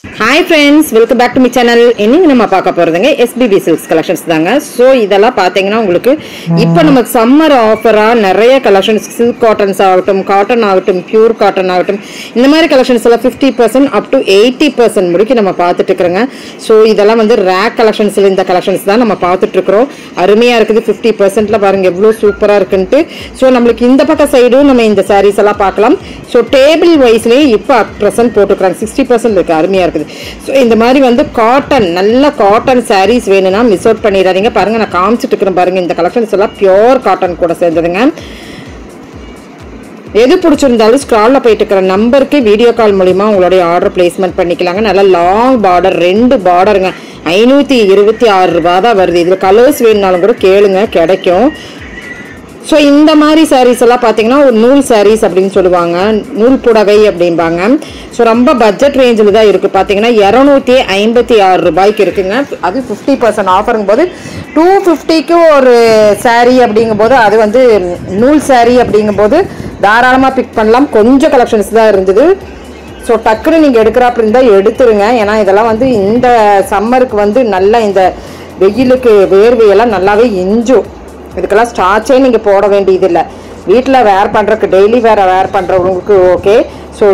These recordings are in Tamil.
Hi friends, welcome back to my channel. இன்னைக்கு நம்ம பார்க்க போறதுங்க SBB Silks collections தாங்க. சோ இதெல்லாம் பாத்தீங்கன்னா உங்களுக்கு இப்போ நமக்கு சம்மர் ஆஃபரா நிறைய கலெக்ஷன்ஸ் silk cottons ஆகட்டும், காட்டன் ஆகட்டும், பியூர் காட்டன் ஆகட்டும் இந்த மாதிரி கலெக்ஷன்ஸ் எல்லாம் 50% up to 80% முடிக்கு நம்ம பார்த்துட்டு இருக்கறோங்க. சோ இதெல்லாம் வந்து ரேக் கலெக்ஷன்ஸ்ல இந்த கலெக்ஷன்ஸ் தான் நம்ம பார்த்துட்டு இருக்கோம். அருமையா இருக்குது 50%ல பாருங்க எவ்வளவு சூப்பரா இருக்குன்னு. சோ நமக்கு இந்த பக்க சைடும் நம்ம இந்த sarees எல்லாம் பார்க்கலாம். சோ டேபிள் வைஸ்லயே இப்போ பிரசன்ட் போட்டுக்கறாங்க 60% இருக்கு. அருமையா இருக்குது. சோ இந்த மாதிரி வந்து காட்டன் நல்ல காட்டன் sarees வேணும்னா மிஸ் அவுட் பண்ணிடாதீங்க. பாருங்க நான் காமிச்சிட்டு இருக்கேன் பாருங்க இந்த கலெக்ஷன்ஸ் எல்லாம் பியூர் காட்டன் கூட சேர்ந்ததுங்க. எது பிடிச்சிருந்தாலும் ஸ்க்ரால்ல போயிட்டு இருக்கிற நம்பருக்கு வீடியோ கால் மூலமா உங்களுடைய ஆர்டர் பிளேஸ்மெண்ட் பண்ணிக்கலாங்க. நல்ல லாங் பார்டர் 2 பார்டருங்க 526 ரூபாய் தான் வருது. இதுல கலர்ஸ் வேணும்னாலும் கூட கேளுங்க கிடைக்கும். ஸோ இந்த மாதிரி சாரீஸ் எல்லாம் பார்த்தீங்கன்னா ஒரு நூல் சாரீஸ் அப்படின்னு சொல்லுவாங்க, நூல் புடவை அப்படிம்பாங்க. ஸோ ரொம்ப பட்ஜெட் ரேஞ்சில் தான் இருக்குது. பார்த்தீங்கன்னா 256 ரூபாய்க்கு இருக்குங்க. அது 50% ஆஃபருங்கும் போது 250க்கு ஒரு சாரீ அப்படிங்கும்போது அது வந்து நூல் சாரீ அப்படிங்கும்போது தாராளமாக பிக் பண்ணலாம். கொஞ்சம் கலெக்ஷன்ஸ் தான் இருந்தது. ஸோ டக்குன்னு நீங்கள் எடுக்கிறாப்ப இருந்தால் எடுத்துருங்க. ஏன்னா இதெல்லாம் வந்து இந்த சம்மருக்கு வந்து நல்லா இந்த வெயிலுக்கு வேர்வையெல்லாம் நல்லாவே இஞ்சும். இதுக்கெல்லாம் ஸ்டார்ச்சே நீங்கள் போட வேண்டியதில்லை. வீட்டில் வேர் பண்ணுறதுக்கு டெய்லி வேர் பண்ணுறவங்களுக்கு okay. So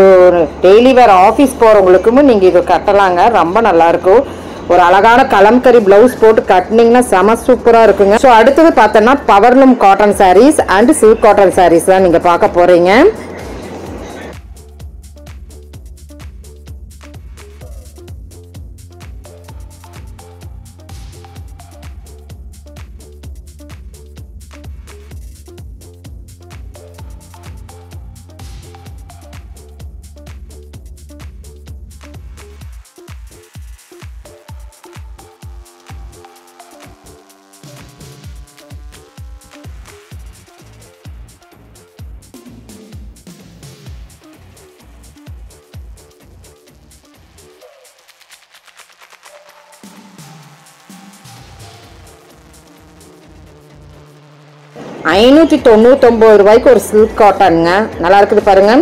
daily wear office போகிறவங்களுக்கும் நீங்கள் இது கட்டலாங்க. ரொம்ப நல்லாயிருக்கும். ஒரு அழகான கலம்கரி ப்ளவுஸ் போட்டு கட்டினீங்கன்னா செம சூப்பராக இருக்குங்க. ஸோ அடுத்தது பார்த்தோன்னா powerloom cotton sarees and silk cotton sarees தான் நீங்கள் பார்க்க போகிறீங்க. ₹599 ஒரு சில்க் காட்டனுங்க. நல்லா இருக்குது பாருங்க.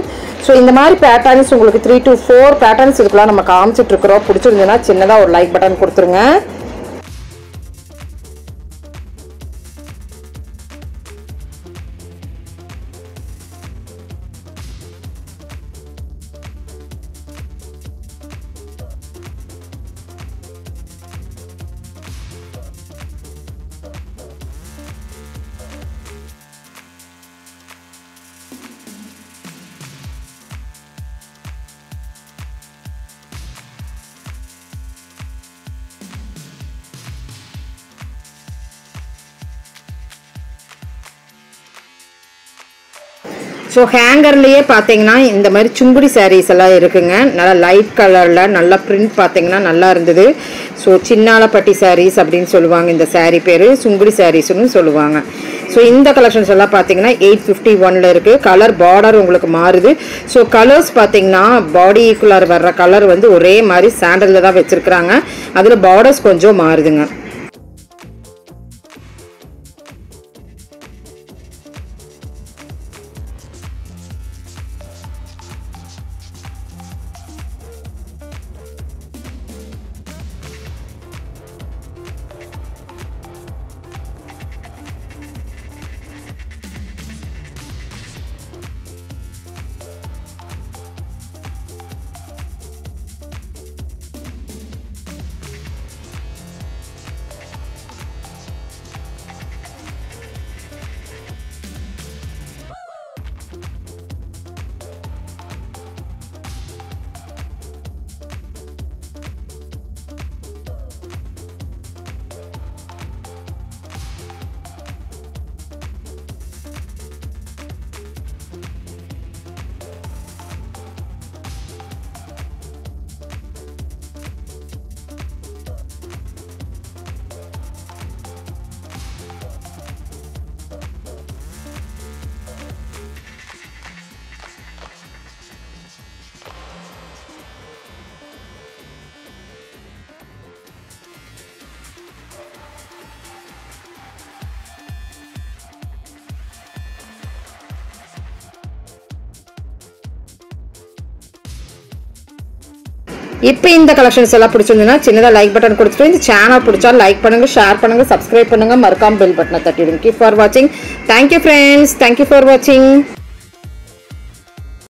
ஸோ இந்த மாதிரி பேட்டர்ன்ஸ் உங்களுக்கு 3 to 4 பேட்டர்ன்ஸ் இதுக்குலாம் நம்ம காமிச்சிட்டு இருக்கிறோம். பிடிச்சிருந்ததுன்னா சின்னதாக ஒரு லைக் பட்டன் கொடுத்துருங்க. ஸோ ஹேங்கர்லேயே பார்த்தீங்கன்னா இந்த மாதிரி சுங்குடி சாரீஸ் எல்லாம் இருக்குங்க. நல்லா லைட் கலரில் நல்லா பிரிண்ட் பார்த்தீங்கன்னா நல்லா இருந்தது. ஸோ சின்னாலப்பட்டி சாரீஸ் அப்படின்னு சொல்லுவாங்க. இந்த சாரீ பேர் சுங்குடி சாரீஸ்னு சொல்லுவாங்க. ஸோ இந்த கலெக்ஷன்ஸ் எல்லாம் பார்த்தீங்கன்னா 851ல் இருக்குது. கலர் பார்டர் உங்களுக்கு மாறுது. ஸோ கலர்ஸ் பார்த்தீங்கன்னா பாடிக்குள்ளார வர்ற கலர் வந்து ஒரே மாதிரி சாண்டலில் தான் வச்சுருக்குறாங்க. அதில் பார்டர்ஸ் கொஞ்சம் மாறுதுங்க. இப்போ இந்த கலெக்ஷன்ஸ் எல்லாம் பிடிச்சிருந்ததுன்னா சின்னதாக லைக் பட்டன் கொடுத்துட்டு இந்த சேனல் பிடிச்சா லைக் பண்ணுங்க, ஷேர் பண்ணுங்க, சப்ஸ்கிரைப் பண்ணுங்க, மறக்காம பெல் பட்டனை தட்டிடுங்க. கீப் ஃபார் வாட்சிங். தேங்க்யூ ஃப்ரெண்ட்ஸ், தேங்க்யூ ஃபார் வாட்சிங்.